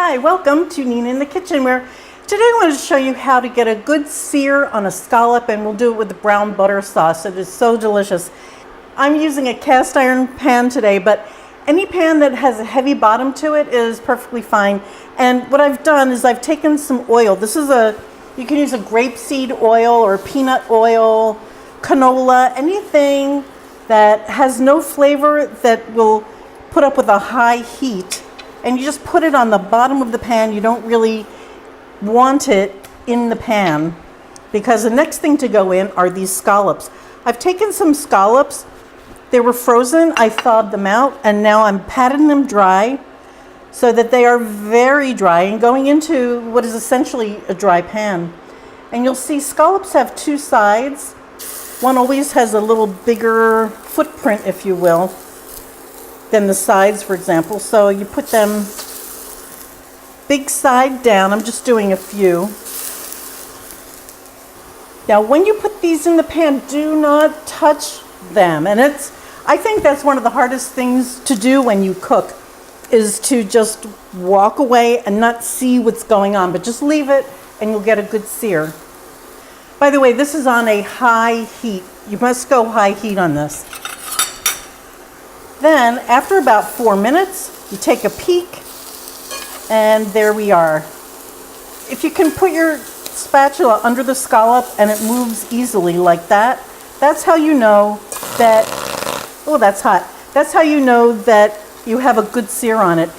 Hi, welcome to Nina in the Kitchen, where today I wanted to show you how to get a good sear on a scallop, and we'll do it with the brown butter sauce. It is so delicious. I'm using a cast iron pan today, but any pan that has a heavy bottom to it is perfectly fine. And what I've done is I've taken some oil. You can use a grapeseed oil or peanut oil, canola, anything that has no flavor that will put up with a high heat. And you just put it on the bottom of the pan. You don't really want it in the pan, because the next thing to go in are these scallops. I've taken some scallops. They were frozen. I thawed them out, and now I'm patting them dry so that they are very dry and going into what is essentially a dry pan. And you'll see scallops have two sides. One always has a little bigger footprint, if you will, than the sides, for example. So you put them big side down. I'm just doing a few. Now, when you put these in the pan, do not touch them. And I think that's one of the hardest things to do when you cook, is to just walk away and not see what's going on, but just leave it and you'll get a good sear. By the way, this is on a high heat. You must go high heat on this. Then, after about 4 minutes, you take a peek, and there we are. If you can put your spatula under the scallop and it moves easily like that, that's how you know that, oh, that's hot. That's how you know that you have a good sear on it.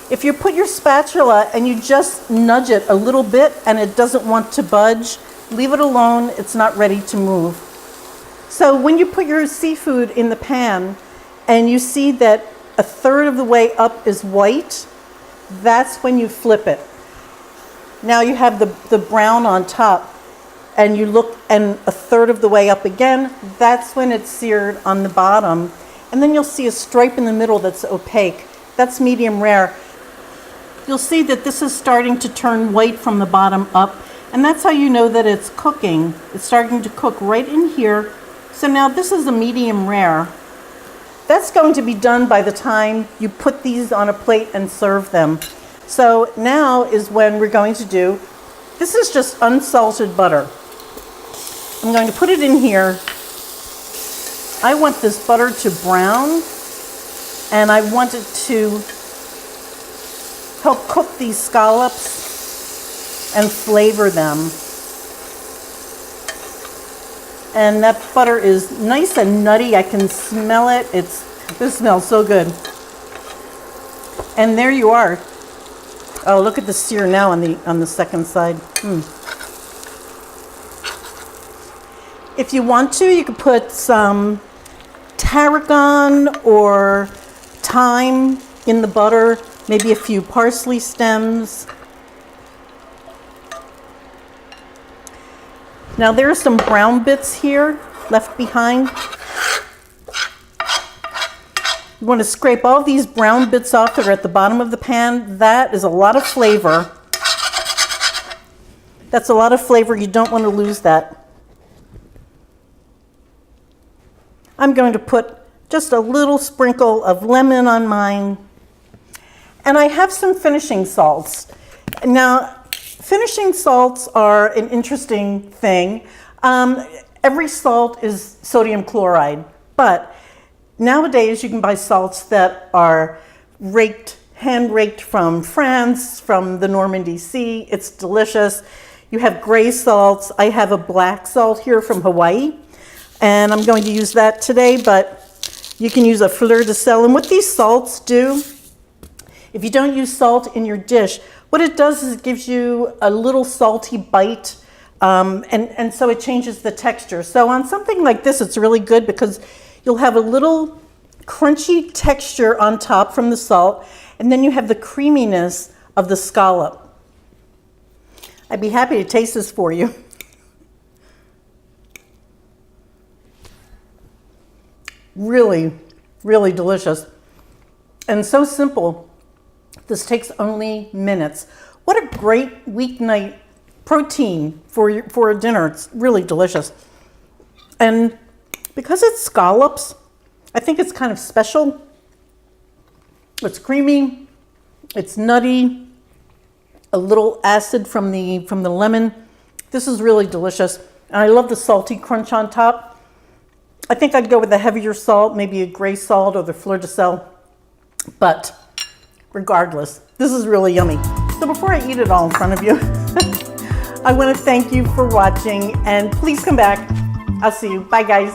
If you put your spatula and you just nudge it a little bit and it doesn't want to budge, leave it alone. It's not ready to move. So when you put your seafood in the pan, and you see that a third of the way up is white, that's when you flip it. Now you have the brown on top, and you look, and a third of the way up again, that's when it's seared on the bottom. And then you'll see a stripe in the middle that's opaque. That's medium rare. You'll see that this is starting to turn white from the bottom up, and that's how you know that it's cooking. It's starting to cook right in here. So now this is a medium rare. That's going to be done by the time you put these on a plate and serve them. So now is when we're going to do, this is just unsalted butter. I'm going to put it in here. I want this butter to brown, and I want it to help cook these scallops and flavor them. And that butter is nice and nutty. I can smell it. This smells so good. And there you are. Oh, look at the sear now on the second side. If you want to, you could put some tarragon or thyme in the butter, maybe a few parsley stems. Now there are some brown bits here left behind. You want to scrape all these brown bits off that are at the bottom of the pan. That is a lot of flavor. That's a lot of flavor. You don't want to lose that. I'm going to put just a little sprinkle of lemon on mine. And I have some finishing salts. Now, finishing salts are an interesting thing. Every salt is sodium chloride, but nowadays you can buy salts that are hand raked from France, from the Normandy Sea. It's delicious. You have gray salts. I have a black salt here from Hawaii, and I'm going to use that today, but you can use a fleur de sel. And what these salts do, if you don't use salt in your dish, what it does is it gives you a little salty bite, and so it changes the texture. So on something like this, it's really good because you'll have a little crunchy texture on top from the salt, and then you have the creaminess of the scallop. I'd be happy to taste this for you. Really, really delicious. And so simple. This takes only minutes. What a great weeknight protein for a dinner. It's really delicious. And because it's scallops, I think it's kind of special. It's creamy, it's nutty, a little acid from the lemon. This is really delicious. And I love the salty crunch on top. I think I'd go with a heavier salt, maybe a gray salt or the fleur de sel. But regardless, this is really yummy. So before I eat it all in front of you, I want to thank you for watching, and please come back. I'll see you. Bye, guys.